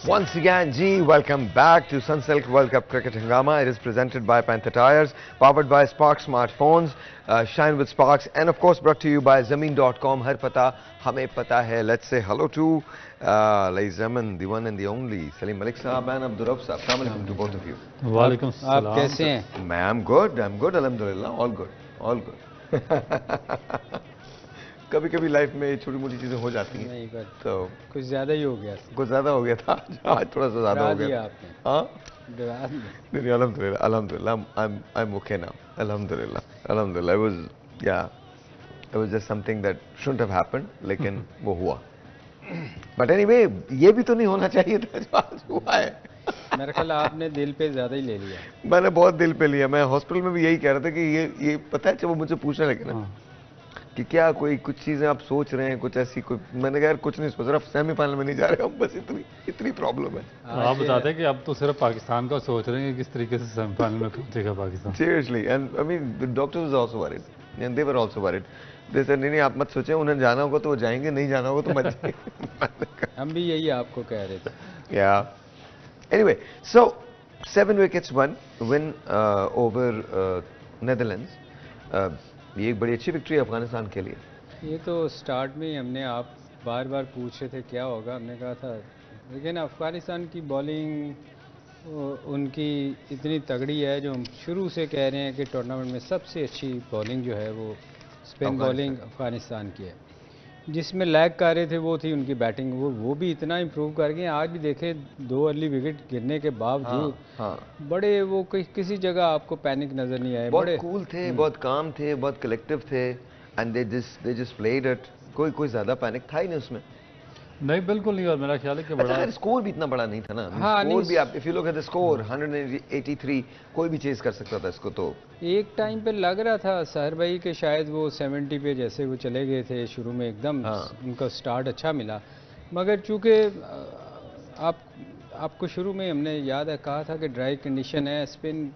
Once again, G, welcome back to Sunsilk World Cup Cricket Hangama. It is presented by Panther Tires, powered by Spark Smartphones, Shine with Sparks, and of course brought to you by Zameen.com. Har pata, hame pata hai. Let's say hello to ladies and gentlemen, the one and the only Salim Malik Saab and Abdur Rauf Saab. Assalamu alaikum to both of you. Walaikum salam. आप कैसे हैं? I'm good, alhamdulillah, all good, all good. कभी कभी life में छोटी मोटी चीजें हो जाती हैं नहीं पर तो कुछ ज्यादा ही हो गया कुछ ज्यादा हो गया था आज थोड़ा सा ज्यादा हो गया आपने हाँ डरा दिया। नहीं अल्हम्दुलिल्लाह अल्हम्दुलिल्लाह I'm okay now alhamdulillah it was just something that shouldn't have happened लेकिन वो हुआ but anyway ये भी तो नहीं होना चाहिए था जो आज हुआ है मेरे ख्याल आपने दिल पे ज्यादा ही ले लिया। मैंने बहुत दिल पे लिया मैं हॉस्पिटल में भी यही कह रहा था कि ये पता है जब वो मुझसे पूछने लगे ना कि क्या कोई कुछ चीजें आप सोच रहे हैं कुछ ऐसी कोई मैंने कहा यार कुछ नहीं सोच रहा सेमीफाइनल में नहीं जा रहे हम बस इतनी प्रॉब्लम है। आप बताते हैं कि अब तो सिर्फ पाकिस्तान का सोच रहे हैं कि किस तरीके से सेमीफाइनल में पहुंचेगा Pakistan. Seriously and I mean the doctors also worried and they were also worried they said नहीं आप मत सोचें उन्हें जाना होगा तो वो जाएंगे नहीं जाना होगा तो मत जाइए। हम भी यही आपको कह रहे थे। या anyway so 7 wickets win over Netherlands ये एक बड़ी अच्छी विक्ट्री है अफगानिस्तान के लिए। ये तो स्टार्ट में ही हमने आप बार बार पूछ रहे थे क्या होगा हमने कहा था लेकिन अफगानिस्तान की बॉलिंग उनकी इतनी तगड़ी है जो हम शुरू से कह रहे हैं कि टूर्नामेंट में सबसे अच्छी बॉलिंग जो है वो स्पिन बॉलिंग अफगानिस्तान की है। जिसमें लैग कर रहे थे वो थी उनकी बैटिंग वो भी इतना इम्प्रूव कर गए। आज भी देखे 2 अर्ली विकेट गिरने के बावजूद बड़े वो किसी जगह आपको पैनिक नजर नहीं आए। बहुत कूल थे बहुत काम थे बहुत कलेक्टिव थे and they just played it कोई ज्यादा पैनिक था ही नहीं उसमें। नहीं बिल्कुल नहीं और मेरा ख्याल है कि बड़ा स्कोर भी इतना बड़ा नहीं था ना। हाँ, स्कोर भी आप if you look at the score 183 कोई भी चेज कर सकता था इसको। तो एक टाइम पे लग रहा था सहर भाई के शायद वो 70 पे जैसे वो चले गए थे शुरू में एकदम उनका स्टार्ट अच्छा मिला मगर चूंकि आपको शुरू में हमने याद है कहा था कि ड्राई कंडीशन है स्पिन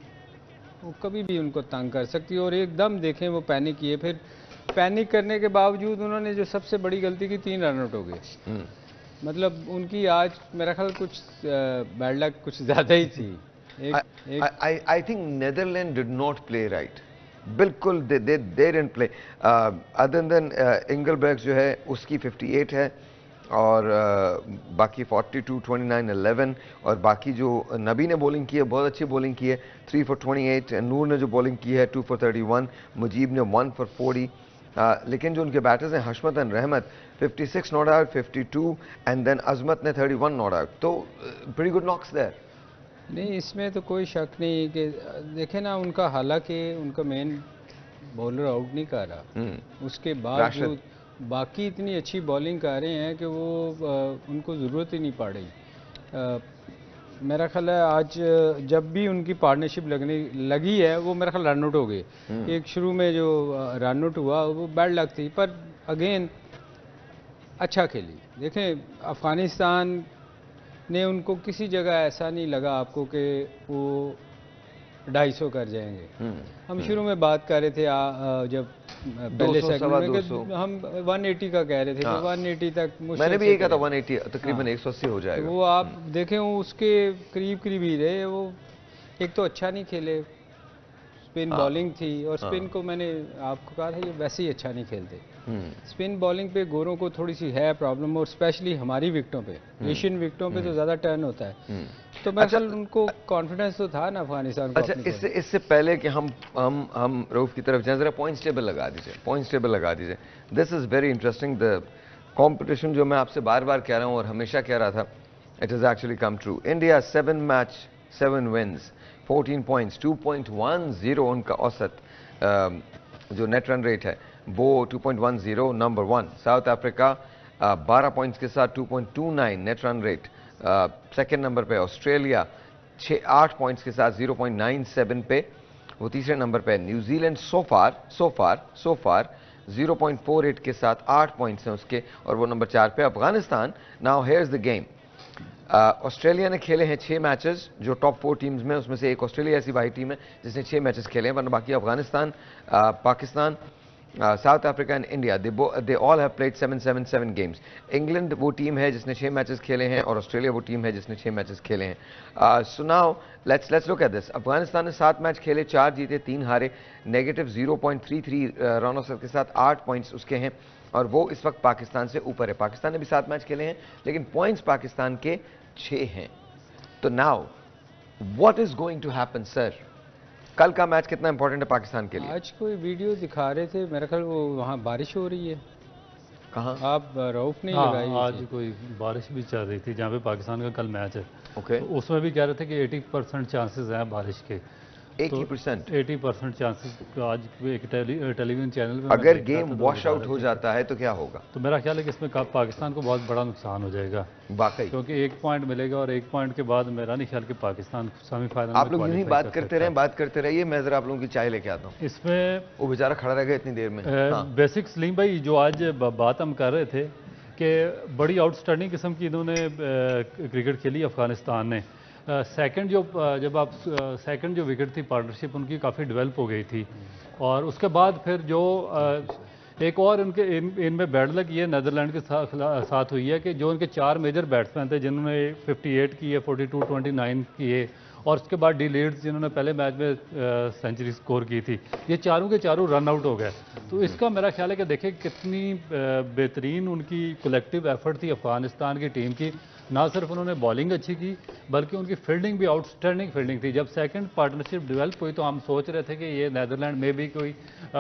वो कभी भी उनको तंग कर सकती है और एकदम देखें वो पैनिक किए फिर पैनिक करने के बावजूद उन्होंने जो सबसे बड़ी गलती की 3 रन आउट हो गए। मतलब उनकी आज मेरा ख्याल कुछ बैड लक कुछ ज्यादा ही थी। I think Netherland did not play right बिल्कुल they didn't play other than Engelbrecht जो है उसकी 58 है और बाकी 42 29 11 और बाकी जो नबी ने बॉलिंग की है बहुत अच्छी बॉलिंग की है 3 for 28 नूर ने जो बॉलिंग की है 2 for 31 मुजीब ने 1 for 40 लेकिन जो उनके बैटर्स हैं हशमत एंड रहमत 56 नॉट आउट 52 एंड देन अजमत ने 31 नॉट आउट तो प्रीटी गुड नॉक्स देयर। नहीं इसमें तो कोई शक नहीं कि देखें ना उनका हालांकि उनका मेन बॉलर आउट नहीं कर रहा उसके बावजूद बाकी इतनी अच्छी बॉलिंग कर रहे हैं कि वो उनको ज़रूरत ही नहीं पड़ रही। मेरा ख्याल है आज जब भी उनकी पार्टनरशिप लगी है वो मेरा ख्याल रन आउट हो गए। एक शुरू में जो रन आउट हुआ वो बैड लक थी पर अगेन अच्छा खेली। देखें अफ़गानिस्तान ने उनको किसी जगह ऐसा नहीं लगा आपको कि वो 250 कर जाएंगे। हम शुरू में बात कर रहे थे जब पहले सेगमेंट में हम 180 का कह रहे थे तो 180 तक मैंने भी यही कहा था 180 तकरीबन 180 हो जाएगा। वो आप देखें उसके करीब ही रहे वो एक तो अच्छा नहीं खेले स्पिन बॉलिंग थी और स्पिन को मैंने आपको कहा था ये वैसे ही अच्छा नहीं खेलते। स्पिन बॉलिंग पे गोरों को थोड़ी सी है प्रॉब्लम और स्पेशली हमारी विकेटों पे एशियन विकेटों पे तो ज़्यादा टर्न होता है तो मैं ख्याल उनको कॉन्फिडेंस तो था ना अफगानिस्तान को। अच्छा इससे पहले कि हम रऊफ की तरफ जाएं जरा पॉइंट्स टेबल लगा दीजिए this is very interesting the competition जो मैं आपसे बार बार कह रहा हूँ और हमेशा कह रहा था it is actually come true. India 7 match 7 wins 14 points 2.10 उनका औसत जो नेट रन रेट है वो 2.10 नंबर 1। साउथ अफ्रीका 12 पॉइंट्स के साथ 2.29 net run rate second number पे। ऑस्ट्रेलिया 8 पॉइंट्स के साथ 0.97 पे वो तीसरे नंबर पे। न्यूजीलैंड सो फार 0.48 के साथ 8 पॉइंट्स हैं उसके और वो नंबर 4 पे। Afghanistan now here is the game Australia ने खेले हैं 6 मैचेस जो टॉप 4 टीम्स में उसमें से एक ऑस्ट्रेलिया ऐसी वाही टीम है जिसने 6 मैचेस खेले हैं वरना बाकी Afghanistan Pakistan south Africa and India, they all have played 7 games. England वो टीम है जिसने 6 मैचेस खेले हैं और ऑस्ट्रेलिया वो टीम है जिसने 6 मैचेस खेले हैं। So now let's look at this. Afghanistan ने 7 मैच खेले, 4 जीते 3 हारे, नेगेटिव 0.33 रन औसत के साथ 8 पॉइंट्स उसके हैं और वो इस वक्त पाकिस्तान से ऊपर है। पाकिस्तान ने भी 7 मैच खेले हैं लेकिन पॉइंट्स पाकिस्तान के 6 हैं। तो now what is going to happen sir? कल का मैच कितना इंपॉर्टेंट है पाकिस्तान के लिए? आज कोई वीडियो दिखा रहे थे, मेरा ख्याल वो वहाँ बारिश हो रही है। कहाँ? आप रऊफ नहीं हाँ, लगाई आज कोई बारिश भी चल रही थी जहाँ पे पाकिस्तान का कल मैच है। ओके, तो उसमें भी कह रहे थे कि 80% चांसेस हैं बारिश के। 80%? 80% चांसेस आज एक टेलीविजन चैनल पे अगर गेम वॉश आउट हो जाता है तो क्या होगा? तो मेरा ख्याल है कि इसमें पाकिस्तान को बहुत बड़ा नुकसान हो जाएगा, वाकई क्योंकि 1 पॉइंट मिलेगा और 1 पॉइंट के बाद मेरा नहीं ख्याल कि पाकिस्तान सेमीफाइनल में आप लोग यूं ही qualify बात कर करते सकता रहें, है। बात करते रहिए, मैं जरा आप लोगों की चाय लेके आता हूँ। इसमें वो बेचारा खड़ा रह गया इतनी देर में। हाँ। बेसिक सलीम भाई जो आज बात हम कर रहे थे कि बड़ी आउटस्टैंडिंग किस्म की इन्होंने क्रिकेट खेली अफगानिस्तान ने। सेकंड जब आप सेकंड जो विकेट थी पार्टनरशिप उनकी काफ़ी डेवलप हो गई थी और उसके बाद फिर जो एक और उनके इनमें बैड लक ये नेदरलैंड के साथ हुई है कि जो उनके 4 मेजर बैट्समैन थे जिन्होंने 58 किए, 42, 29 किए और उसके बाद डी लीड्स जिन्होंने पहले मैच में सेंचुरी स्कोर की थी, ये चारों के चारों रन आउट हो गए। तो इसका मेरा ख्याल है कि देखें कितनी बेहतरीन उनकी कलेक्टिव एफर्ट थी अफगानिस्तान की टीम की। ना सिर्फ उन्होंने बॉलिंग अच्छी की बल्कि उनकी फील्डिंग भी आउटस्टैंडिंग फील्डिंग थी। जब सेकंड पार्टनरशिप डेवलप हुई तो हम सोच रहे थे कि ये नेदरलैंड में भी कोई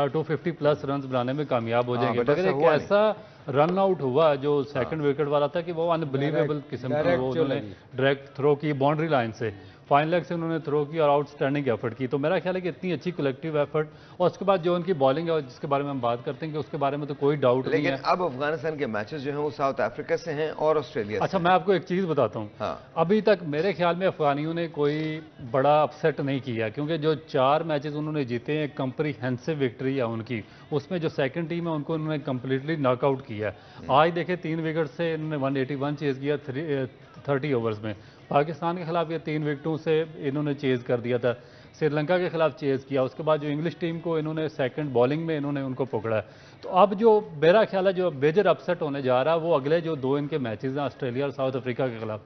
250 प्लस रन बनाने में कामयाब हो जाएंगे, मगर एक ऐसा रन आउट हुआ जो सेकंड विकेट वाला था कि वो अनबिलीवेबल किस्म की वो उन्होंने डायरेक्ट थ्रो की बाउंड्री लाइन से, फाइन लेग से उन्होंने थ्रो की और आउटस्टैंडिंग एफर्ट की। तो मेरा ख्याल है कि इतनी अच्छी कलेक्टिव एफर्ट और उसके बाद जो उनकी बॉलिंग है जिसके बारे में हम बात करते हैं कि उसके बारे में तो कोई डाउट नहीं है। लेकिन अब अफगानिस्तान के मैचेस जो हैं वो साउथ अफ्रीका से हैं और ऑस्ट्रेलिया से। अच्छा, मैं आपको एक चीज़ बताता हूँ। हाँ। अभी तक मेरे ख्याल में अफगानियों ने कोई बड़ा अपसेट नहीं किया, क्योंकि जो 4 मैचेस उन्होंने जीते हैं कंप्रीहेंसिव विक्ट्री है उनकी, उसमें जो सेकंड टीम है उनको उन्होंने कंप्लीटली नॉकआउट किया। आज देखे 3 विकेट से इन्होंने 181 चेज किया 30 ओवर्स में। पाकिस्तान के खिलाफ ये 3 विकेटों से इन्होंने चेज कर दिया था, श्रीलंका के खिलाफ चेज किया, उसके बाद जो इंग्लिश टीम को इन्होंने सेकंड बॉलिंग में इन्होंने उनको पकड़ा। तो अब जो मेरा ख्याल है जो मेजर अपसेट होने जा रहा है वो अगले जो 2 इनके मैचेस हैं ऑस्ट्रेलिया और साउथ अफ्रीका के खिलाफ।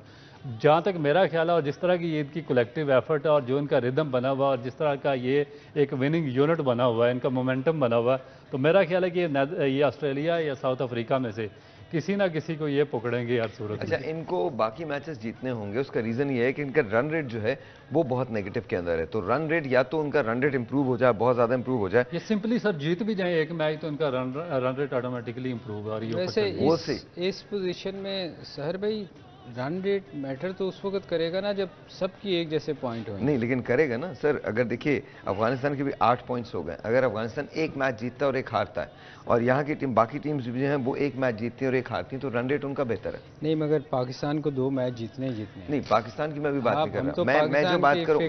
जहाँ तक मेरा ख्याल है और जिस तरह की ये इनकी कलेक्टिव एफर्ट है और जो इनका रिदम बना हुआ और जिस तरह का ये एक विनिंग यूनिट बना हुआ है, इनका मोमेंटम बना हुआ है, तो मेरा ख्याल है कि ये ऑस्ट्रेलिया या साउथ अफ्रीका में से किसी ना किसी को ये पकड़ेंगे हर सूरत में। अच्छा, इनको बाकी मैचेस जीतने होंगे, उसका रीजन ये है कि इनका रन रेट जो है वो बहुत नेगेटिव के अंदर है। तो रन रेट या तो उनका रन रेट इंप्रूव हो जाए, बहुत ज्यादा इंप्रूव हो जाए, ये सिंपली सर जीत भी जाए एक मैच तो इनका रन रेट ऑटोमेटिकली इंप्रूव और ये वैसे वो इस पोजीशन में सहर भाई रन रेट मैटर तो उस वक्त करेगा ना जब सबकी एक जैसे पॉइंट होंगे। नहीं, लेकिन करेगा ना सर। अगर देखिए अफगानिस्तान के भी 8 पॉइंट्स हो गए, अगर अफगानिस्तान एक मैच जीतता है और एक हारता है और यहाँ की टीम बाकी टीम्स भी हैं वो एक मैच जीतती हैं और एक हारती हैं, तो रन रेट उनका बेहतर है। नहीं, मगर पाकिस्तान को 2 मैच जीतने ही जीतने। नहीं, पाकिस्तान की मैं भी बात नहीं कर रहा। तो मैं जो बात करूँ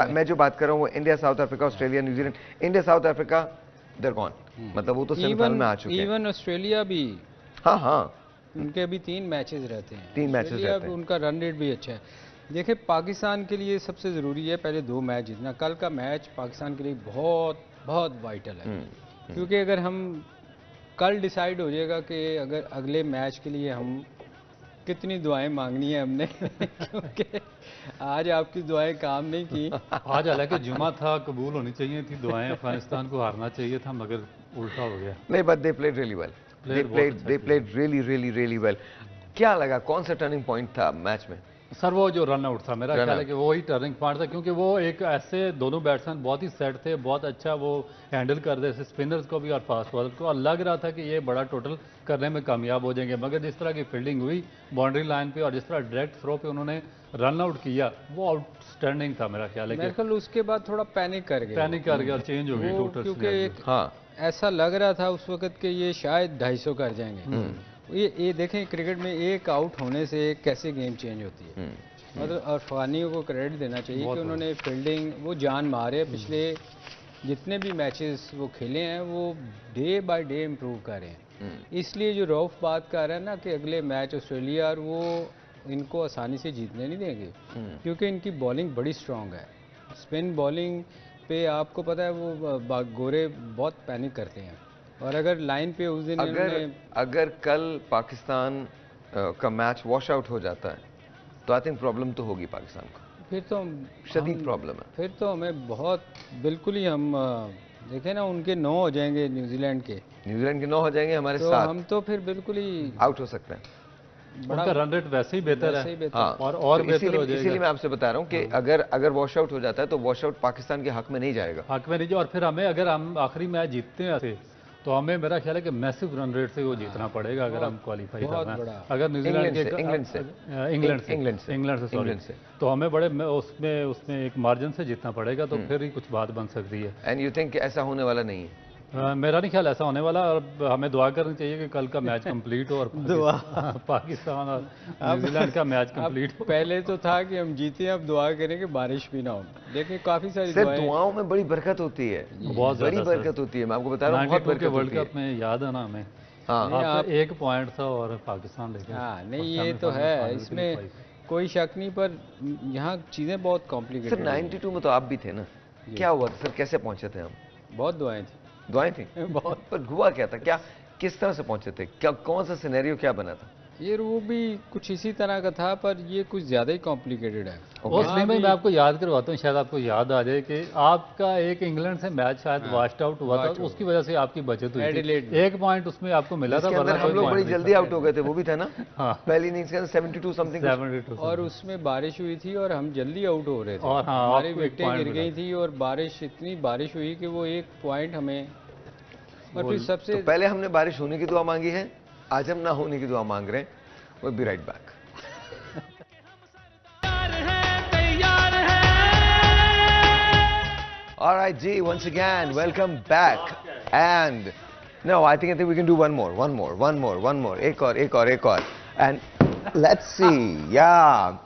मैं जो बात कर रहा हूँ वो India, South Africa, Australia, New Zealand. India, South Africa they're gone, मतलब वो तो सेमीफाइनल में आ चुके हैं। इवन ऑस्ट्रेलिया भी, हाँ हाँ, उनके अभी 3 मैचेस रहते हैं, 3 मैचेस रहते हैं, उनका रन रेट भी अच्छा है। देखिए पाकिस्तान के लिए सबसे ज़रूरी है पहले 2 मैच जीतना। कल का मैच पाकिस्तान के लिए बहुत बहुत वाइटल है, क्योंकि अगर हम कल डिसाइड हो जाएगा कि अगर अगले मैच के लिए हम कितनी दुआएं मांगनी है हमने क्योंकि आज आपकी दुआएं काम नहीं की। आज हालांकि जुमा था, कबूल होनी चाहिए थी दुआएं, अफगानिस्तान को हारना चाहिए था मगर उल्टा हो गया। नहीं, but they played really well, they played really well। क्या लगा, कौन सा टर्निंग पॉइंट था मैच में? सर वो जो रन आउट था, मेरा ख्याल है कि वो ही टर्निंग पॉइंट था, क्योंकि वो एक ऐसे दोनों बैट्समैन बहुत ही सेट थे, बहुत अच्छा वो हैंडल कर रहे थे स्पिनर्स को भी और फास्ट बॉलर को, और लग रहा था कि ये बड़ा टोटल करने में कामयाब हो जाएंगे। मगर जिस तरह की फील्डिंग हुई बाउंड्री लाइन पे और जिस तरह डायरेक्ट थ्रो पे उन्होंने रन आउट किया वो आउटस्टैंडिंग था। मेरा ख्याल है मेरे ख्याल उसके बाद थोड़ा पैनिक कर गए और चेंज हो गई टोटल, क्योंकि हाँ ऐसा लग रहा था उस वक्त कि ये शायद 250 कर जाएंगे। ये देखें क्रिकेट में एक आउट होने से कैसे गेम चेंज होती है। और अफगानियों को क्रेडिट देना चाहिए कि उन्होंने फील्डिंग वो जान मारे, पिछले जितने भी मैचेस वो खेले हैं वो डे बाय डे इम्प्रूव कर रहे हैं। इसलिए जो रऊफ बात कर रहा है ना कि अगले मैच ऑस्ट्रेलिया और वो इनको आसानी से जीतने नहीं देंगे, क्योंकि इनकी बॉलिंग बड़ी स्ट्रांग है। स्पिन बॉलिंग पे आपको पता है वो गोरे बहुत पैनिक करते हैं, और अगर लाइन पे उस दिन अगर कल पाकिस्तान का मैच वॉश आउट हो जाता है तो आई थिंक प्रॉब्लम तो होगी पाकिस्तान को, फिर तो शदीद प्रॉब्लम है। फिर तो हमें बहुत बिल्कुल ही हम देखें ना, उनके 9 हो जाएंगे न्यूजीलैंड के 9 हो जाएंगे, हमारे तो 7 हम तो फिर बिल्कुल ही आउट हो सकते हैं। उनका रन रेट वैसे ही बेहतर है। हाँ, और बेहतर हो जाएगा। इसीलिए मैं आपसे बता रहा हूँ कि अगर वॉश आउट हो जाता है तो वॉश आउट पाकिस्तान के हक में नहीं जाएगा। हक में नहीं, और फिर हमें अगर हम आखिरी मैच जीतते हैं ऐसे, तो हमें मेरा ख्याल है कि मैसिव रन रेट से वो जीतना पड़ेगा अगर हम क्वालिफाई करना है। अगर न्यूजीलैंड के इंग्लैंड से तो हमें बड़े उसमें एक मार्जिन से जीतना पड़ेगा, तो फिर ही कुछ बात बन सकती है। एंड यू थिंक ऐसा होने वाला नहीं है? मेरा नहीं ख्याल ऐसा होने वाला, और हमें दुआ करनी चाहिए कि कल का मैच कंप्लीट हो और पाकिस्तान और न्यूजीलैंड का मैच कंप्लीट हो। पहले तो था कि हम जीते, अब दुआ करें कि बारिश भी ना हो। देखिए काफी सारी दुआओं में बड़ी बरकत होती है, बहुत बड़ी बरकत होती है, मैं आपको बता रहा हूँ, बहुत बरकत वर्ल्ड कप में याद है ना हमें। हाँ, आप 1 पॉइंट था और पाकिस्तान लेके। हाँ नहीं, ये तो है, इसमें कोई शक नहीं, पर यहाँ चीजें बहुत कॉम्प्लिकेटेड। सर 92 में तो आप भी थे ना, क्या हुआ था सर, कैसे पहुंचे थे हम? बहुत दुआएं थी। दुआएं थी बहुत, पर हुआ क्या था, क्या किस तरह से पहुंचे थे, क्या कौन सा सिनेरियो क्या बना था? ये वो भी कुछ इसी तरह का था, पर ये कुछ ज्यादा ही कॉम्प्लिकेटेड है। उसमें मैं आपको याद करवाता हूँ, शायद आपको याद आ जाए कि आपका एक इंग्लैंड से मैच शायद वास्ट आउट हुआ था, उसकी वजह से आपकी बचत हुई थी। 1 पॉइंट उसमें आपको मिला था, हम लोग बड़ी जल्दी आउट हो गए थे, वो भी था ना। पहली इनिंग्स के अंदर 72 समथिंग, और उसमें बारिश हुई थी और हम जल्दी आउट हो रहे थे, और हमारी विकेटें गिर गई थी, और इतनी बारिश हुई कि वो 1 पॉइंट हमें। और फिर सबसे तो पहले हमने बारिश होने की दुआ मांगी है, आज हम ना होने की दुआ मांग रहे हैं। We'll be right back. All right, G, once again, welcome back. And no, I think we can do one more. एक और. And let's see, yeah.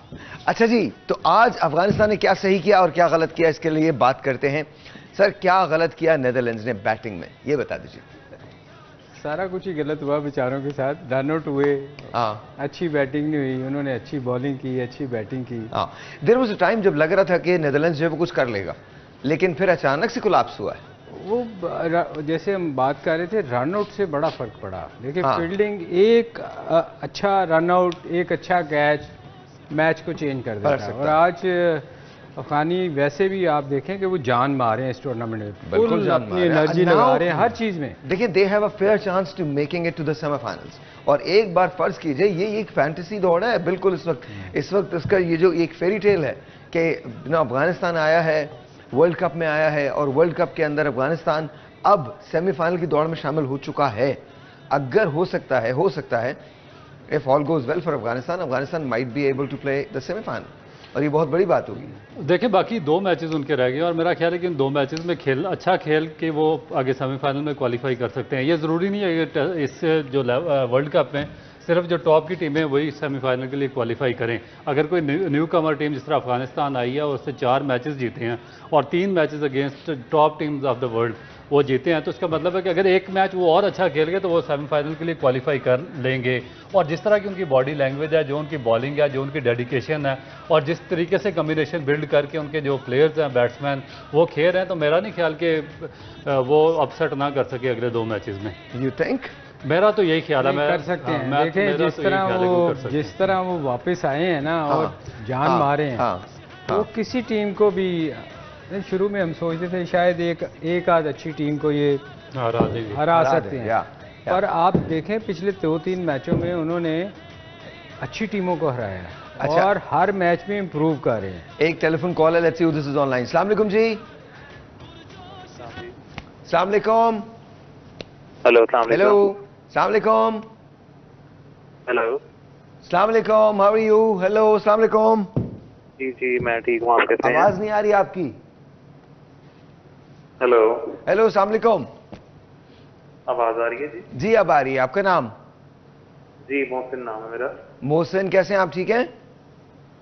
अच्छा जी, तो आज अफगानिस्तान ने क्या सही किया और क्या गलत किया, इसके लिए बात करते हैं। सर, क्या गलत किया नेदरलैंड्स ने बैटिंग में, ये बता दीजिए। सारा कुछ ही गलत हुआ बेचारों के साथ, रन आउट हुए, अच्छी बैटिंग नहीं हुई, उन्होंने अच्छी बॉलिंग की, अच्छी बैटिंग की। देयर वाज अ टाइम जब लग रहा था कि नेदरलैंड्स जो है वो कुछ कर लेगा, लेकिन फिर अचानक से कोलैप्स हुआ है। वो जैसे हम बात कर रहे थे, रन आउट से बड़ा फर्क पड़ा। देखिए फील्डिंग, एक अच्छा रन आउट, एक अच्छा कैच मैच को चेंज कर देता है। और आज अफगानी वैसे भी आप देखें कि वो जान मारे हैं इस टूर्नामेंट में, बिल्कुल अपनी एनर्जी लगा रहे हैं हर चीज में। देखिए, they have a fair chance to making it to the semifinals. और एक बार फर्ज कीजिए, ये एक फैंटेसी दौड़ है बिल्कुल इस वक्त इसका ये जो एक फेरी टेल है कि अफगानिस्तान आया है, वर्ल्ड कप में आया है, और वर्ल्ड कप के अंदर अफगानिस्तान अब सेमीफाइनल की दौड़ में शामिल हो चुका है। अगर हो सकता है if all goes well for Afghanistan might be able to play the semifinal, और ये बहुत बड़ी बात होगी। देखिए, बाकी 2 मैचेस उनके रह गए, और मेरा ख्याल है कि इन 2 मैचेस में अच्छा खेल के वो आगे सेमीफाइनल में क्वालिफाई कर सकते हैं। ये ज़रूरी नहीं है कि इस जो वर्ल्ड कप में सिर्फ जो टॉप की टीमें वही सेमीफाइनल के लिए क्वालिफाई करें। अगर कोई न्यू कमर टीम जिस तरह अफगानिस्तान आई है और उससे 4 मैचेस जीते हैं और 3 matches against top teams of the world वो जीते हैं, तो इसका मतलब है कि अगर एक मैच वो और अच्छा खेल गए तो वो सेमीफाइनल के लिए क्वालिफाई कर लेंगे। और जिस तरह की उनकी बॉडी लैंग्वेज है, जो उनकी बॉलिंग है, जो उनकी डेडिकेशन है, और जिस तरीके से कम्बिनेशन बिल्ड करके उनके जो प्लेयर्स हैं, बैट्समैन, वो खेल रहे हैं, तो मेरा नहीं ख्याल कि वो अपसेट ना कर सके अगले 2 मैचेस में। You think? मेरा तो यही ख्याल है। मैं कर सकते हैं। देखें जिस तरह वो वापस आए हैं ना, और जान मारे हैं, वो किसी टीम को भी, शुरू में हम सोचते थे शायद एक आध अच्छी टीम को ये हरा सकते हैं, पर आप देखें पिछले 2-3 मैचों में उन्होंने अच्छी टीमों को हराया है। अच्छा। और हर मैच में इंप्रूव कर रहे हैं। एक टेलीफोन कॉल है, let's see who this is online. अस्सलाम वालेकुम जी। अस्सलाम वालेकुम। हेलो। अस्सलाम वालेकुम। हेलो। अस्सलाम वालेकुम, हाउ आर यू? हेलो, अस्सलाम वालेकुम। जी मैं ठीक हूँ, आप कैसे हैं? आवाज नहीं आ रही आपकी। हेलो। अस्सलाम वालेकुम। आवाज आ रही है? जी अब आ रही है। आपका नाम? जी मोहसिन नाम है मेरा। मोहसिन, कैसे हैं आप? ठीक हैं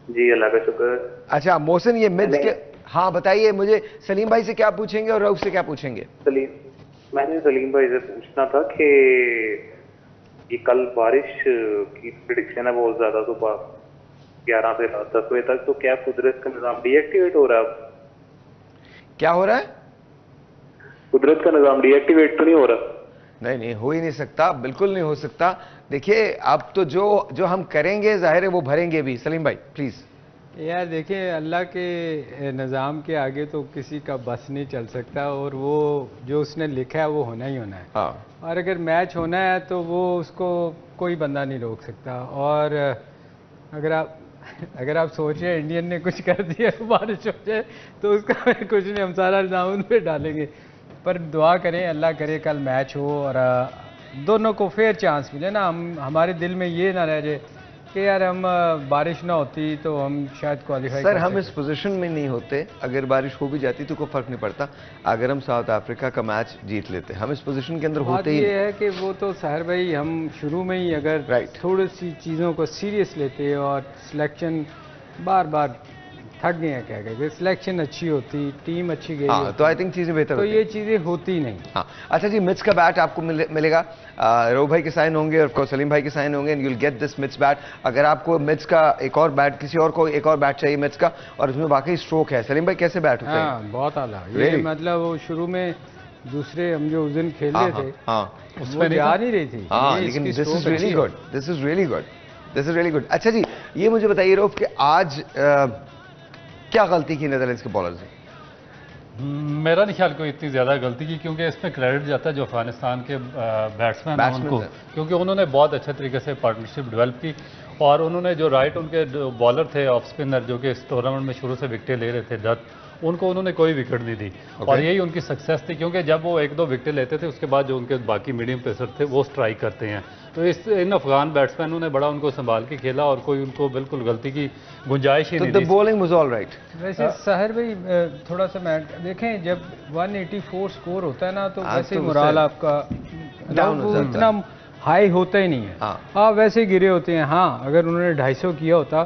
जी, अल्लाह का शुक्र। अच्छा मोहसिन, ये मिड्स के, हाँ बताइए मुझे, सलीम भाई से क्या पूछेंगे और रऊफ से क्या पूछेंगे? मैंने सलीम भाई से पूछना था कि ये कल बारिश की प्रेडिक्शन है बहुत ज्यादा, सुबह 11 से रात 10 बजे तक, तो क्या कुदरत का निजाम डीएक्टिवेट हो रहा है? क्या हो रहा है? कुदरत का निजाम डीएक्टिवेट तो नहीं हो रहा? नहीं नहीं, हो ही नहीं सकता, बिल्कुल नहीं हो सकता। देखिए अब तो जो हम करेंगे जाहिर है वो भरेंगे भी। सलीम भाई प्लीज। यार देखिए, अल्लाह के निज़ाम के आगे तो किसी का बस नहीं चल सकता, और वो जो उसने लिखा है वो होना ही होना है। हाँ, और अगर मैच होना है तो वो उसको कोई बंदा नहीं रोक सकता। और अगर आप सोच रहे हैं इंडियन ने कुछ कर दिया बारिश हो जाए, तो उसका कुछ नहीं, हम सारा इल्ज़ाम उन पे डालेंगे। पर दुआ करें, अल्लाह करे कल मैच हो और दोनों को फेयर चांस मिले ना। हमारे दिल में ये ना रह जाए कि यार हम बारिश ना होती तो हम शायद क्वालिफाई सर हम इस पोजीशन में नहीं होते, अगर बारिश हो भी जाती तो कोई फर्क नहीं पड़ता अगर हम साउथ अफ्रीका का मैच जीत लेते। हम इस पोजीशन के अंदर होते ही ये है कि वो तो साहिर भाई, हम शुरू में ही अगर थोड़ी सी चीज़ों को सीरियस लेते और सिलेक्शन बार बार थक गए हैं, क्या कहते, सिलेक्शन अच्छी होती, टीम अच्छी गई, तो आई थिंक चीजें बेहतर तो ये चीज़ें होती नहीं। हाँ अच्छा जी, मिट्स का बैट आपको मिलेगा, रो भाई के साइन होंगे और सलीम भाई के साइन होंगे, and you will get this mitts bat. अगर आपको मिट्स का एक और बैट, किसी और को एक और बैट चाहिए मिट्स का, और उसमें वाकई स्ट्रोक है, सलीम भाई कैसे बैट होते हैं? बहुत आला ये मतलब वो शुरू में दूसरे हम जो उस दिन खेल रहे थे उसमें जा नहीं रही थी। हाँ लेकिन this is really good, this is really good, this is really good. अच्छा जी, ये मुझे बताइए रोफ कि आज क्या गलती की नेदरलैंड्स के बॉलर्स ने? मेरा नहीं ख्याल कोई इतनी ज़्यादा गलती की, क्योंकि इसमें क्रेडिट जाता है जो अफगानिस्तान के बैट्समैन हैं उनको, क्योंकि उन्होंने बहुत अच्छे तरीके से पार्टनरशिप डेवलप की, और उन्होंने जो उनके बॉलर थे ऑफ स्पिनर जो कि इस टूर्नामेंट में शुरू से विकेटें ले रहे थे दत्त, उनको उन्होंने कोई विकेट नहीं दी। और यही उनकी सक्सेस थी, क्योंकि जब वो एक दो विकेट लेते थे उसके बाद जो उनके बाकी मीडियम पेसर थे वो स्ट्राइक करते हैं। तो इन अफगान बैट्समैनों ने बड़ा उनको संभाल के खेला और कोई उनको बिल्कुल गलती की गुंजाइश ही नहीं दी। Bowling was all right. वैसे साहिर भाई थोड़ा सा मैं देखें, जब 184 स्कोर होता है ना, तो वैसे मोराल आपका इतना हाई होता ही नहीं है। हाँ वैसे गिरे होते हैं। हाँ अगर उन्होंने 250 किया होता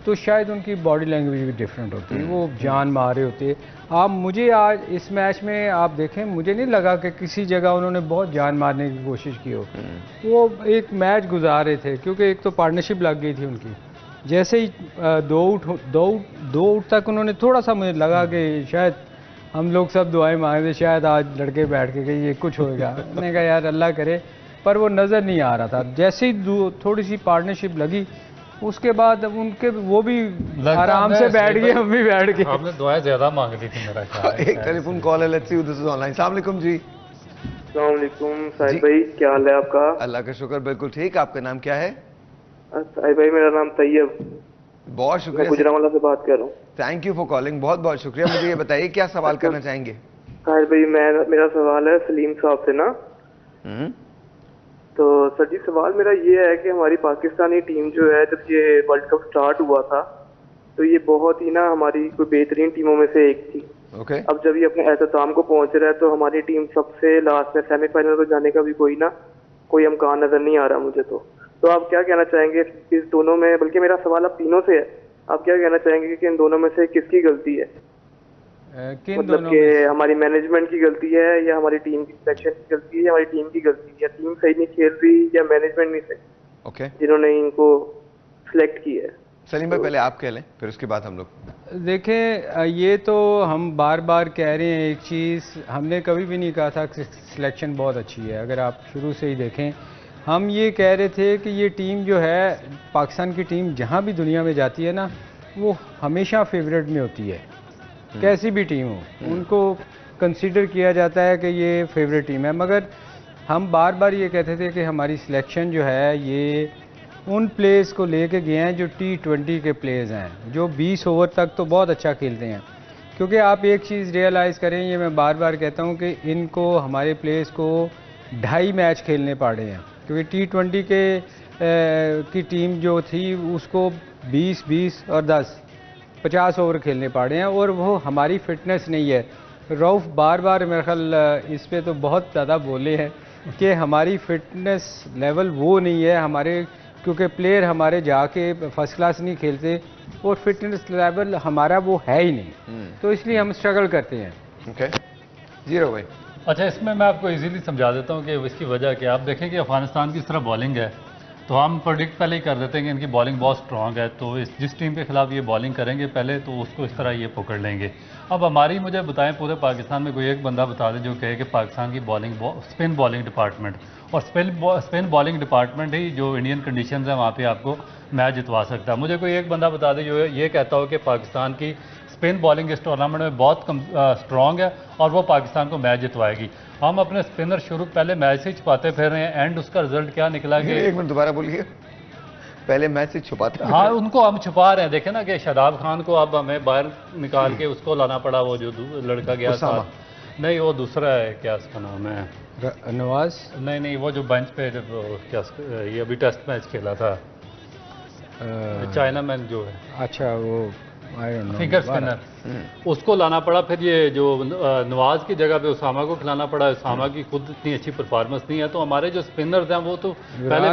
तो शायद उनकी बॉडी लैंग्वेज भी डिफरेंट होती है, वो जान मार रहे होते। आप मुझे आज इस मैच में आप देखें, मुझे नहीं लगा कि किसी जगह उन्होंने बहुत जान मारने की कोशिश की हो। वो एक मैच गुजार रहे थे, क्योंकि एक तो पार्टनरशिप लग गई थी उनकी। जैसे ही दो आउट तक उन्होंने थोड़ा सा, मुझे लगा कि शायद हम लोग सब दुआएं मांगे थे, शायद आज लड़के बैठ के गई ये कुछ होएगा। मैंने कहा यार अल्लाह करे, पर वो नज़र नहीं आ रहा था। जैसे ही थोड़ी सी पार्टनरशिप लगी, उसके बाद उनके वो भी आराम से बैठ गए, हम भी बैठ गए। आपने दुआएं ज्यादा मांग ली थी मेरा ख्याल। एक टेलीफोन कॉल है, let's see who this is online. अस्सलाम वालेकुम जी। अस्सलाम वालेकुम साहिब भाई, क्या हाल है आपका? अल्लाह का शुक्र, बिल्कुल ठीक। आपका नाम क्या है? साहिब भाई मेरा नाम तैयब। बहुत शुक्रिया, गुजरांवाला से बात कर रहा हूँ। थैंक यू फॉर कॉलिंग, बहुत बहुत शुक्रिया। मुझे ये बताइए क्या सवाल करना चाहेंगे? साहिब भाई मेरा सवाल है सलीम साहब से ना। तो सर जी सवाल मेरा ये है कि हमारी पाकिस्तानी टीम जो है, जब ये वर्ल्ड कप स्टार्ट हुआ था तो ये बहुत ही ना हमारी कोई बेहतरीन टीमों में से एक थी। अब जब ये अपने एहतमाम को पहुंच रहा है तो हमारी टीम सबसे लास्ट में सेमीफाइनल को जाने का भी कोई अमकान नजर नहीं आ रहा मुझे। तो आप क्या कहना चाहेंगे इस दोनों में? बल्कि मेरा सवाल अब तीनों से है, आप क्या कहना चाहेंगे कि इन दोनों में से किसकी गलती है? मतलब कि हमारी मैनेजमेंट की गलती है, या हमारी टीम की सिलेक्शन की गलती है, या हमारी टीम की गलती है, या टीम सही नहीं खेल रही, या मैनेजमेंट नहीं सही जिन्होंने इनको सिलेक्ट किया है? सलीम भाई पहले आप कह लें, फिर उसके बाद हम लोग। देखें, ये तो हम बार बार कह रहे हैं, एक चीज़ हमने कभी भी नहीं कहा था कि सिलेक्शन बहुत अच्छी है। अगर आप शुरू से ही देखें, हम ये कह रहे थे कि ये टीम जो है, पाकिस्तान की टीम जहाँ भी दुनिया में जाती है ना, वो हमेशा फेवरेट में होती है। कैसी भी टीम हो, उनको कंसीडर किया जाता है कि ये फेवरेट टीम है। मगर हम बार बार ये कहते थे कि हमारी सिलेक्शन जो है, ये उन प्लेयर्स को लेके गए हैं जो T20 के प्लेयर्स हैं, जो 20 ओवर तक तो बहुत अच्छा खेलते हैं। क्योंकि आप एक चीज़ रियलाइज़ करें, ये मैं बार बार कहता हूँ कि इनको, हमारे प्लेयर्स को 2.5 मैच खेलने पड़े हैं, क्योंकि T20 की टीम जो थी उसको 20 और 50 ओवर खेलने पड़े हैं, और वो हमारी फिटनेस नहीं है। रऊफ बार बार मेरे ख्याल इस पे तो बहुत ज़्यादा बोले हैं कि हमारी फिटनेस लेवल वो नहीं है हमारे, क्योंकि प्लेयर हमारे जाके फर्स्ट क्लास नहीं खेलते और फिटनेस लेवल हमारा वो है ही नहीं, तो इसलिए हम स्ट्रगल करते हैं। जीरो भाई। अच्छा, इसमें मैं आपको इजीली समझा देता हूँ कि इसकी वजह क्या। आप देखें कि अफगानिस्तान की इस तरह बॉलिंग है, तो हम प्रोडिक्ट पहले ही कर देते हैं कि इनकी बॉलिंग बहुत स्ट्रांग है, तो जिस टीम के खिलाफ ये बॉलिंग करेंगे पहले तो उसको इस तरह ये पकड़ लेंगे। अब हमारी, मुझे बताएं पूरे पाकिस्तान में कोई एक बंदा बता दे जो कहे कि पाकिस्तान की बॉलिंग, स्पिन बॉलिंग डिपार्टमेंट और स्पिन बॉलिंग डिपार्टमेंट ही जो इंडियन कंडीशंस हैं वहाँ पे आपको मैच जितवा सकता है। मुझे कोई एक बंदा बता दे जो ये कहता हो कि पाकिस्तान की स्पिन बॉलिंग इस टूर्नामेंट में बहुत स्ट्रॉन्ग है और वो पाकिस्तान को मैच जितवाएगी। हम अपने स्पिनर शुरू पहले मैच से छुपाते फिर रहे हैं, एंड उसका रिजल्ट क्या निकला कि एक मिनट दोबारा बोलिए, पहले मैच से छुपाते? हाँ, उनको हम छुपा रहे हैं। देखे ना कि शादाब खान को अब हमें बाहर निकाल के उसको लाना पड़ा, वो जो लड़का गया साथ, नहीं वो दूसरा है, क्या उसका नाम है, नवाज, नहीं वो जो बेंच पे क्या ये अभी टेस्ट मैच खेला था, चाइना मैन जो है, अच्छा वो फिंगर स्पिनर, उसको लाना पड़ा। फिर ये जो नवाज की जगह पे उसामा को खिलाना पड़ा। उसामा की खुद इतनी अच्छी परफॉर्मेंस नहीं है, तो हमारे जो स्पिनर्स हैं वो तो पहले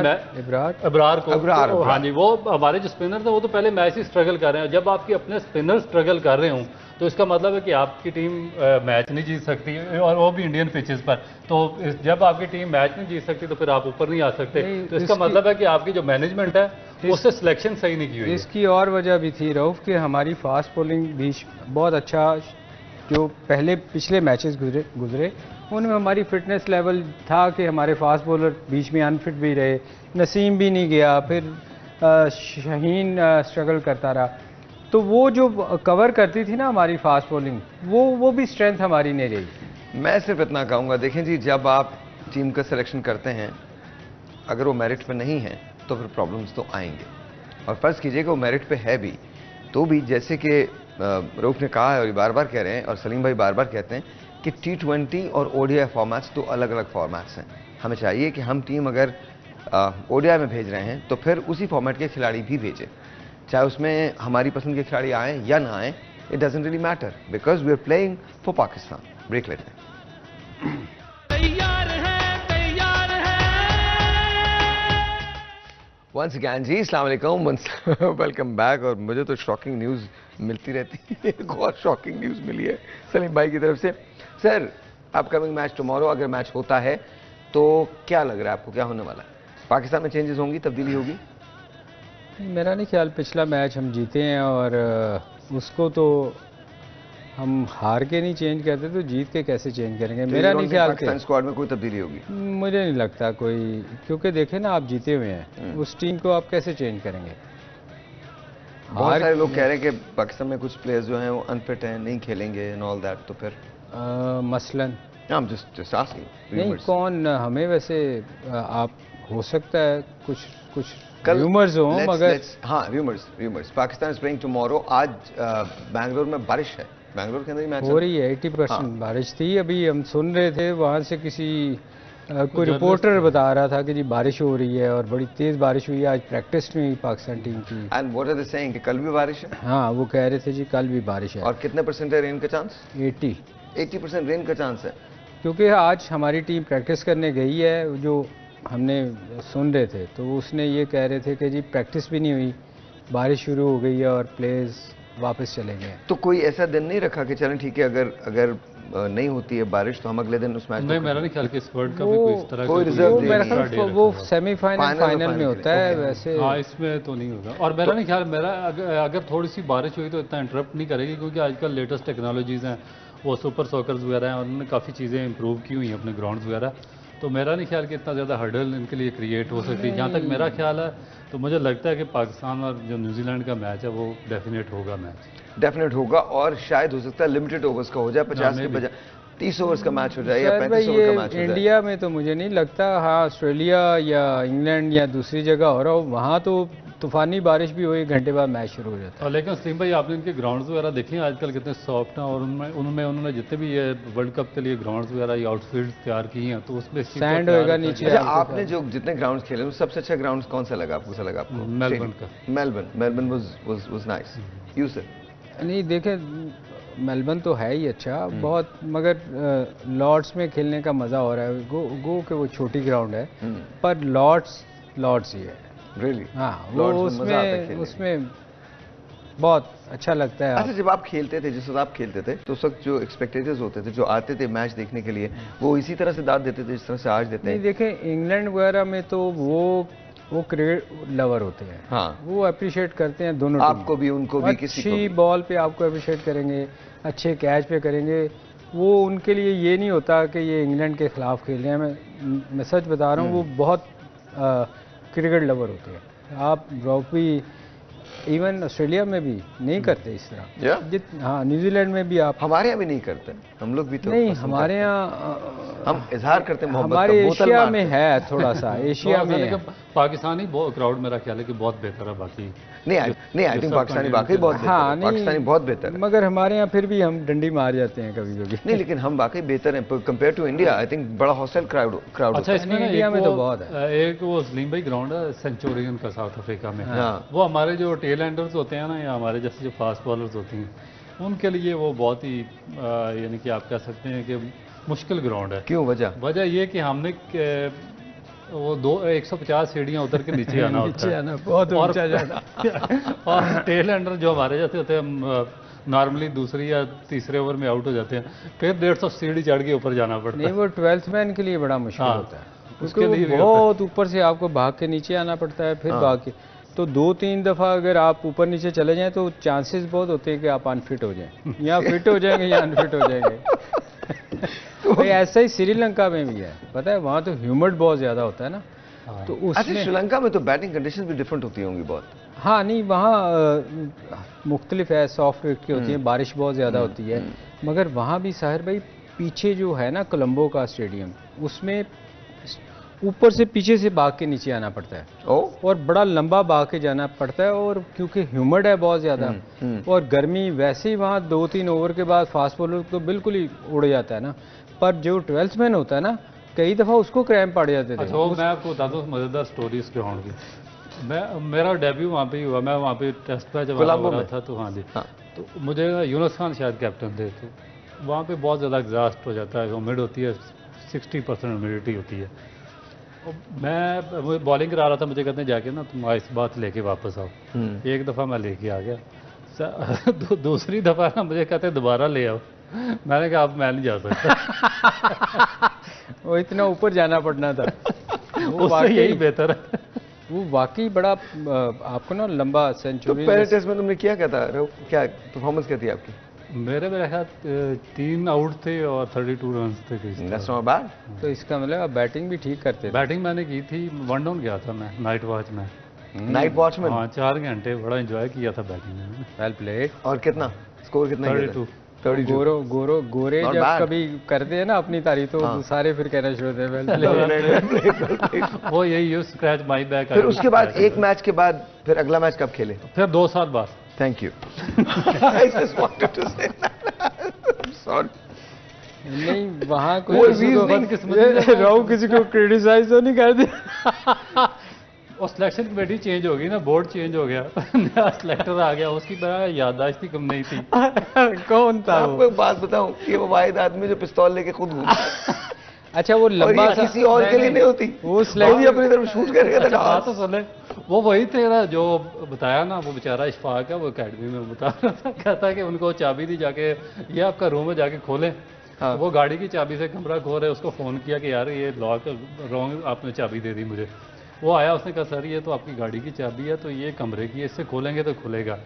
अबरार को, हाँ जी, वो हमारे जो स्पिनर्स हैं वो तो पहले मैच ही स्ट्रगल कर रहे हैं। जब आपके अपने स्पिनर स्ट्रगल कर रहे हों तो इसका मतलब है कि आपकी टीम मैच नहीं जीत सकती, और वो भी इंडियन पिचेस पर। तो जब आपकी टीम मैच नहीं जीत सकती तो फिर आप ऊपर नहीं आ सकते। तो इसका मतलब है कि आपकी जो मैनेजमेंट है उससे सिलेक्शन सही नहीं की हुई। इसकी और वजह भी थी रऊफ कि हमारी फास्ट बॉलिंग भी बहुत अच्छा, जो पहले पिछले मैचेस गुजरे उनमें हमारी फिटनेस लेवल था कि हमारे फास्ट बॉलर बीच में अनफिट भी रहे, नसीम भी नहीं गया, फिर शाहीन स्ट्रगल करता रहा। तो वो जो कवर करती थी ना हमारी फास्ट बॉलिंग, वो भी स्ट्रेंथ हमारी नहीं रही। मैं सिर्फ इतना कहूँगा, देखें जी, जब आप टीम का सिलेक्शन करते हैं अगर वो मेरिट पे नहीं है तो फिर प्रॉब्लम्स तो आएंगे। और फर्ज कीजिए कि वो मेरिट पे है भी, तो भी जैसे कि रऊफ ने कहा है और बार बार कह रहे हैं और सलीम भाई बार बार कहते हैं कि T20 और ODI फॉर्मेट्स तो अलग अलग फॉर्मेट्स हैं। हमें चाहिए कि हम टीम अगर ODI में भेज रहे हैं तो फिर उसी फॉर्मेट के खिलाड़ी भी भेजें, चाहे उसमें हमारी पसंद के खिलाड़ी आएँ या ना आएँ, it doesn't really matter, because we are playing for Pakistan. Break लेते हैं। वंस अगैन जी, अस्सलाम वालेकुम, वेलकम बैक। और मुझे तो शॉकिंग न्यूज़ मिलती रहती है, एक और शॉकिंग न्यूज़ मिली है सलीम भाई की तरफ से। सर, अपकमिंग मैच टुमारो, अगर मैच होता है तो क्या लग रहा है आपको, क्या होने वाला है? पाकिस्तान में चेंजेस होंगी, तब्दीली होगी? मेरा नहीं ख्याल, पिछला मैच हम जीते हैं और उसको तो हम हार के नहीं चेंज करते तो जीत के कैसे चेंज करेंगे? मेरा नहीं ख्याल पाकिस्तान स्क्वाड में कोई तब्दीली होगी, मुझे नहीं लगता कोई, क्योंकि देखें ना आप जीते हुए हैं, उस टीम को आप कैसे चेंज करेंगे? बहुत सारे लोग कह रहे हैं कि पाकिस्तान में कुछ प्लेयर्स जो हैं वो अनफिट हैं, नहीं खेलेंगे एंड ऑल दैट, तो फिर मसलन जस्ट आस्किंग नहीं, कौन हमें वैसे आप हो सकता है कुछ रूमर्स हो, मगर हाँ, rumours Pakistan is playing tomorrow. आज बैंगलोर में बारिश है, बैंगलोर के अंदर ही मैच हो रही है, 80% बारिश थी। अभी हम सुन रहे थे वहाँ से किसी कोई रिपोर्टर बता रहा था कि जी बारिश हो रही है और बड़ी तेज बारिश हुई है, आज प्रैक्टिस नहीं हुई पाकिस्तान टीम की। And what are they saying कि कल भी बारिश है? हाँ, वो कह रहे थे जी कल भी बारिश है। और कितने परसेंट है रेन का चांस? 80% रेन का चांस है, क्योंकि आज हमारी टीम प्रैक्टिस करने गई है, जो हमने सुन रहे थे तो उसने ये कह रहे थे कि जी प्रैक्टिस भी नहीं हुई, बारिश शुरू हो गई है और प्लेयर्स वापस चले गए। तो कोई ऐसा दिन नहीं रखा कि चलें ठीक है, अगर नहीं होती है बारिश तो हम अगले दिन उस मैच नहीं, मेरा नहीं ख्याल कि इस वर्ल्ड कप में कोई इस तरह कोई रिजर्व वो सेमीफाइनल फाइनल में होता है वैसे। हाँ, इसमें तो नहीं होगा। और मेरा नहीं ख्याल, मेरा अगर थोड़ी सी बारिश हुई तो इतना इंटरप्ट नहीं करेगी, क्योंकि आजकल लेटेस्ट टेक्नोलॉजीज़ हैं, वो सुपर सॉकर्स वगैरह हैं, उन्होंने काफ़ी चीज़ें इंप्रूव की हुई हैं अपने ग्राउंड्स वगैरह। तो मेरा नहीं ख्याल कि इतना ज़्यादा हर्डल इनके लिए क्रिएट हो सकती है। जहाँ तक मेरा ख्याल है तो मुझे लगता है कि पाकिस्तान और जो न्यूजीलैंड का मैच है वो डेफिनेट होगा, डेफिनेट होगा। और शायद हो सकता है लिमिटेड ओवर्स का हो जाए, 50 के बजाय 30 ओवर्स का मैच हो जाए या 35 ओवर का मैच हो जाए। इंडिया में तो मुझे नहीं लगता, हाँ ऑस्ट्रेलिया या इंग्लैंड या दूसरी जगह हो रहा हो, वहाँ तो तूफानी बारिश भी हो, 1 घंटे बाद मैच शुरू हो जाता है। लेकिन सलीम भाई, आपने इनके ग्राउंड्स वगैरह देखे हैं आजकल कितने सॉफ्ट हैं, और उनमें उन्होंने जितने भी ये वर्ल्ड कप के लिए ग्राउंड्स वगैरह या आउटफील्ड्स तैयार की हैं, तो उसमें सैंड होगा नीचे। अच्छा, आपने जो जितने ग्राउंड्स खेले सबसे अच्छा ग्राउंड कौन सा लगा आपको? मेलबर्न का। Melbourne was nice. यूसुफ? नहीं, देखे मेलबर्न तो है ही अच्छा बहुत, मगर लॉर्ड्स में खेलने का मज़ा हो रहा है। गो के वो छोटी ग्राउंड है, पर लॉर्ड्स ही है। Really? हाँ, वो उसमें बहुत अच्छा लगता है। अच्छा, जब आप खेलते थे, जिस वक्त आप खेलते थे, तो उस वक्त जो एक्सपेक्टेटर्स होते थे, जो आते थे मैच देखने के लिए, वो इसी तरह से दाद देते थे जिस तरह से आज देते हैं? नहीं, देखें इंग्लैंड वगैरह में तो वो वो क्रिकेट लवर होते हैं। हाँ, वो अप्रिशिएट करते हैं दोनों आपको भी उनको भी किसी को अच्छी भी। बॉल पे आपको अप्रिशिएट करेंगे, अच्छे कैच पे करेंगे। वो उनके लिए ये नहीं होता कि ये इंग्लैंड के खिलाफ खेल रहे हैं। मैं सच बता रहा हूँ, वो बहुत क्रिकेट लवर होते हैं। आप रॉबी इवन ऑस्ट्रेलिया में भी नहीं करते इस तरह। हाँ, न्यूजीलैंड में भी आप, हमारे यहाँ भी नहीं करते, हम लोग भी तो नहीं पसंद हमारे करते हैं। यहाँ हम इजहार करते हैं मोहब्बत हमारे का, बोतल एशिया मारते में हैं। है थोड़ा सा, एशिया में है। पाकिस्तानी क्राउड मेरा ख्याल है कि बहुत बेहतर है बाकी। नहीं आई थिंक पाकिस्तानी वाकई बहुत बेहतर हाँ, है, पाकिस्तानी बहुत बेहतर है। मगर हमारे यहाँ फिर भी हम डंडी मार जाते हैं कभी कभी। नहीं, लेकिन हम वाकई बेहतर हैं compare to India. I think बड़ा हॉस्टाइल क्राउड अच्छा, इसमें ना इंडिया में एक तो वो- बहुत एक वो सलीम भाई ग्राउंड है सेंचुरियन का साउथ अफ्रीका में। हाँ। वो हमारे जो टेल एंडर्स होते हैं ना, या हमारे जैसे जो फास्ट बॉलर्स होती हैं, उनके लिए वो बहुत ही यानी कि आप कह सकते हैं कि मुश्किल ग्राउंड है। क्यों, वजह ये कि हमने वो 150 सीढ़ियाँ उतर के नीचे आना होता नीचे है आना बहुत और- ऊंचा जाना। और टेल एंडर जो हमारे जैसे होते हैं नॉर्मली दूसरी या तीसरे ओवर में आउट हो जाते हैं, फिर 150 सीढ़ी चढ़ के ऊपर जाना पड़ता नहीं, है। वो 12th मैन के लिए बड़ा मुश्किल हाँ, होता है, उसके क्योंकि लिए वो भी होता है। बहुत ऊपर से आपको भाग के नीचे आना पड़ता है, फिर हाँ। भाग के। तो 2-3 दफ़ा अगर आप ऊपर नीचे चले जाएं तो चांसेस बहुत होते हैं कि आप अनफिट हो जाएं, या फिट हो जाएंगे या अनफिट हो जाएंगे। भाई ऐसा ही श्रीलंका में भी है, पता है, वहाँ तो ह्यूमिड बहुत ज़्यादा होता है ना, हाँ। तो अच्छा, उसमें श्रीलंका में तो बैटिंग कंडीशन भी डिफरेंट होती होंगी बहुत। हाँ, नहीं वहाँ मुख्तलिफ है, सॉफ्ट विकेट की होती है, बारिश बहुत ज़्यादा होती है। मगर वहाँ भी साहिर भाई पीछे जो है ना कोलंबो का स्टेडियम, उसमें ऊपर से पीछे से भाग के नीचे आना पड़ता है, और बड़ा लंबा भाग के जाना पड़ता है, और क्योंकि ह्यूमिड है बहुत ज़्यादा, और गर्मी वैसे ही वहाँ 2-3 ओवर के बाद फास्ट बॉलर तो बिल्कुल ही उड़ जाता है ना। पर जो 12th मैन होता है ना, कई दफ़ा उसको क्रैम्प पड़ जाते थे। अच्छा, वो मैं आपको बताता हूँ मज़ेदार स्टोरी इस ग्राउंड की। मेरा डेब्यू वहाँ पे ही हुआ। मैं वहाँ पे टेस्ट मैच जब कोलंबो हो रहा में? था, तो हाँ जी, हाँ। तो मुझे यूनुस खान शायद कैप्टन थे, तो वहाँ पे बहुत ज़्यादा एग्जॉस्ट हो जाता है, ह्यूमिड होती है, 60% ह्यूमिडिटी होती है। और मैं बॉलिंग करा रहा था, मुझे कहते हैं जाके ना तुम आइस बात लेके वापस आओ। एक दफ़ा मैं लेके आ गया, दूसरी दफ़ा ना मुझे कहते हैं दोबारा ले आओ। मैंने कहा अब मैं नहीं जा सकता। वो इतना ऊपर जाना पड़ना था। वो उससे यही बेहतर है। वो वाकई बड़ा आपको ना लंबा तो सेंचुरी। पहले टेस्ट में तुमने क्या था, क्या परफॉर्मेंस क्या थी आपकी? मेरे ख्याल 3 आउट थे और 32 रन थे किसी तरह। That's not bad. तो इसका मतलब आप बैटिंग भी ठीक करते थे। बैटिंग मैंने की थी, 1 डाउन गया था मैं नाइट वॉच में। Night watchman. हाँ, 4 घंटे बड़ा एंजॉय किया था बैटिंग में। Well played. और कितना स्कोर कितना किया था? 32। 32। गोरे Not जब bad. कभी करते हैं ना अपनी तारीफ, तो हाँ। सारे फिर कहना शुरू होते हैं वेल प्लेड। वो यही यू स्क्रैच माई बैक। फिर उसके बाद एक मैच के बाद फिर अगला मैच कब खेले? फिर 2 साल बाद। Thank you. I just wanted to say that. Sorry. नहीं, वहाँ वो कोई राहु किसी को क्रिटिसाइज तो नहीं कर दिया। और सिलेक्शन कमेटी चेंज हो गई ना, बोर्ड चेंज हो गया, नया सिलेक्टर आ गया, उसकी बड़ा याददाश्त ही कम नहीं थी। कौन था आपको वो? एक बात बताऊं कि वो वाहिद आदमी जो पिस्तौल लेके खुद घूमता है। अच्छा, वो और लंबा ये किसी और के लिए नहीं होती, वो वो भी अपनी तरफ शूट करके अच्छा, था। बात तो सुने, वो वही थे ना जो बताया ना, वो बेचारा इशफाक है, वो अकेडमी में बता रहा था, कहता कि उनको चाबी दी जाके, ये आपका रूम है जाके खोलें। हाँ। वो गाड़ी की चाबी से कमरा खोल रहे, उसको फ़ोन किया कि यार ये लॉक रॉन्ग आपने चाबी दे दी मुझे। वो आया, उसने कहा सर ये तो आपकी गाड़ी की चाबी है, तो ये कमरे की है, इससे खोलेंगे तो खुलेगा।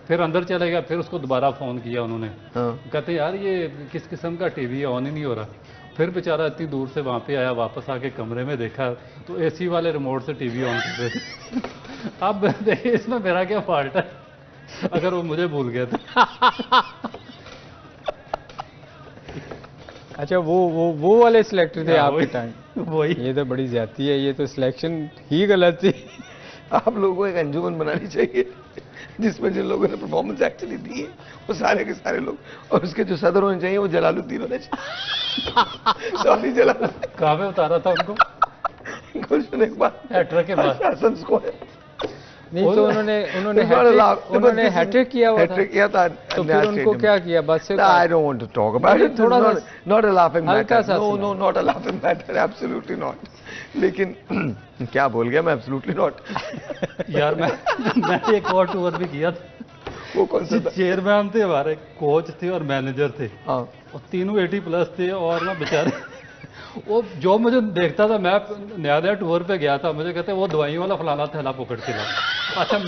फिर अंदर चले गया, फिर उसको दोबारा फ़ोन किया उन्होंने। हाँ। कहते यार ये किस किस्म का टीवी है, ऑन ही नहीं हो रहा। फिर बेचारा इतनी दूर से वहाँ पे आया, वापस आके कमरे में देखा तो एसी वाले रिमोट से टीवी ऑन कर रहे थे। अब देखिए इसमें मेरा क्या फॉल्ट है, अगर वो मुझे भूल गए तो। अच्छा, वो वाले सिलेक्टर थे हाँ, आपके वही। टाइम? वही। ये तो बड़ी ज्यादती है, ये तो सिलेक्शन ही गलत थी। आप लोगों को एक अंजुमन बनानी चाहिए जिसमें जिन लोगों ने परफॉर्मेंस एक्चुअली दी है वो सारे के सारे लोग, और उसके जो सदर होने चाहिए वो जलालुद्दीन होने चाहिए। सॉरी जलालुद्दीन, कहाँ पे उतारा था उनको? क्वेश्चन एक बार हैट्रिक के बाद। शासन स्क्वायर। नहीं तो उन्होंने हैट्रिक किया हुआ था, हैट्रिक किया था। तो फिर उनको क्या किया? बस से I don't want to talk about it. थोड़ा Not, सा not a laughing हल्का matter. सा No, सुना। no, not a laughing matter. Absolutely not. लेकिन क्या बोल गया मैं? Absolutely not. यार मैं एक और टूर भी किया था। वो कौन सा था? चेयरमैन थे हमारे, कोच थे और मैनेजर थे, हाँ। और तीनों 80+ थे, और ना बेचारे वो जो मुझे देखता था, मैं नया नया टूर पे गया था, मुझे कहते वो दवाइयों वाला फलाना थैला पकड़ के ला। अच्छा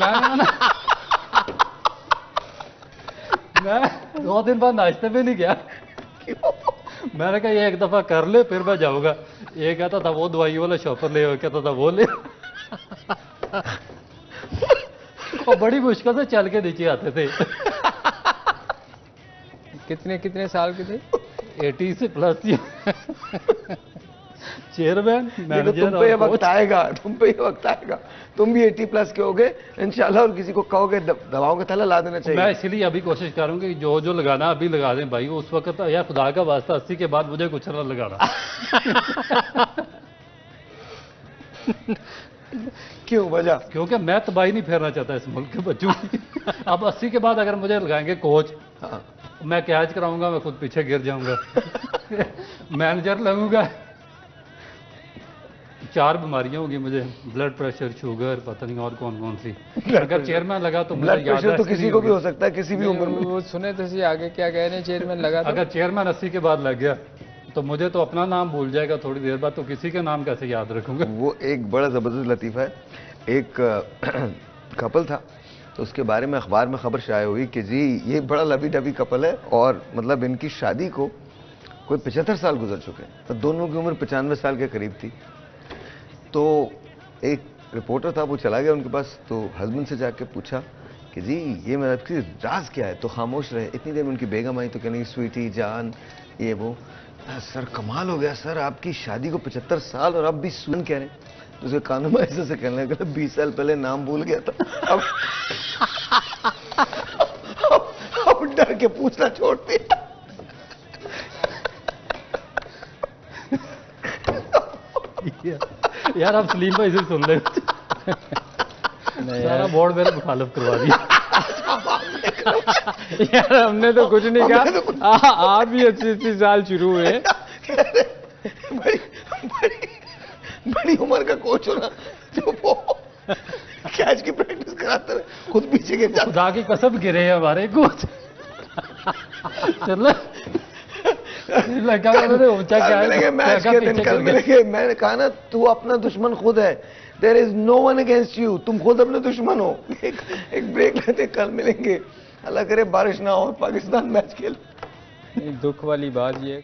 मैं 2 दिन बाद नाश्ते पे नहीं गया। मैंने कहा ये एक दफा कर ले फिर मैं जाऊंगा। ये कहता था वो दवाइयों वाला शॉपर ले, कहता था वो ले। और बड़ी मुश्किल से चल के नीचे आते थे। कितने कितने साल के थे? 80 से प्लस। चेयरमैन, मैनेजर, तुम पे ये वक्त आएगा, तुम पे ये वक्त आएगा, तुम भी 80 प्लस के होगे इंशाल्लाह, और किसी को कहोगे दवाओं का थैला ला देना चाहिए। मैं इसलिए अभी कोशिश करूंगा कि जो जो लगाना अभी लगा दें भाई। उस वक्त या खुदा का वास्ता 80 के बाद मुझे कुछ ना लगाना। क्यों वजह? क्योंकि मैं तबाही नहीं फेरना चाहता इस मुल्क के बच्चों की। अब 80 के बाद अगर मुझे लगाएंगे कोच, हाँ। मैं कैच कराऊंगा, मैं खुद पीछे गिर जाऊंगा। मैनेजर लगूंगा, 4 बीमारियां होगी मुझे, ब्लड प्रेशर, शुगर, पता नहीं और कौन कौन सी। अगर चेयरमैन लगा तो ब्लड प्रेशर तो किसी को भी हो सकता है, किसी भी उम्र में। वो सुने तो सही, आगे क्या कह रहे हैं? चेयरमैन लगा अगर चेयरमैन 80 के बाद लग गया तो मुझे तो अपना नाम भूल जाएगा थोड़ी देर बाद, तो किसी का नाम कैसे याद रखूंगा? वो एक बड़ा जबरदस्त लतीफ़ा है। एक कपल था, तो उसके बारे में अखबार में खबर शाये हुई कि जी ये बड़ा लवी डबी कपल है, और मतलब इनकी शादी को कोई 75 साल गुजर चुके हैं, तो दोनों की उम्र 95 साल के करीब थी। तो एक रिपोर्टर था, वो चला गया उनके पास, तो हस्बैंड से जाके पूछा कि जी ये मेरा राज क्या है, तो खामोश रहे। इतनी देर में उनकी बेगम आई तो कहने स्वीटी जान ये वो। सर कमाल हो गया सर, आपकी शादी को 75 साल और आप भी सुन कह रहे हैं। तो उसके कानों में ऐसे से कहने लगा 20 साल पहले नाम भूल गया था, अब डर के पूछना छोड़ दिया। यार आप सलीम भाई से सुन ले। सारा बोर्ड मेरे मुखालिफ करवा दिया। यार हमने तो कुछ नहीं कहा, आप भी 80 साल शुरू हुए। बड़ी उम्र का कोच होना, जो वो कैच की प्रैक्टिस कराते रहे, खुद पीछे गिर जाता। खुदा की कसम गिरे हैं हमारे कोच। चल लगा ऊंचा क्या मैच के दिन कल मिलेंगे। मैंने कहा ना तू अपना दुश्मन खुद है, there is no one against you, तुम खुद अपने दुश्मन हो। एक ब्रेक लेते, कल मिलेंगे। अल्लाह करे बारिश ना हो, पाकिस्तान मैच खेल। दुख वाली बात ये है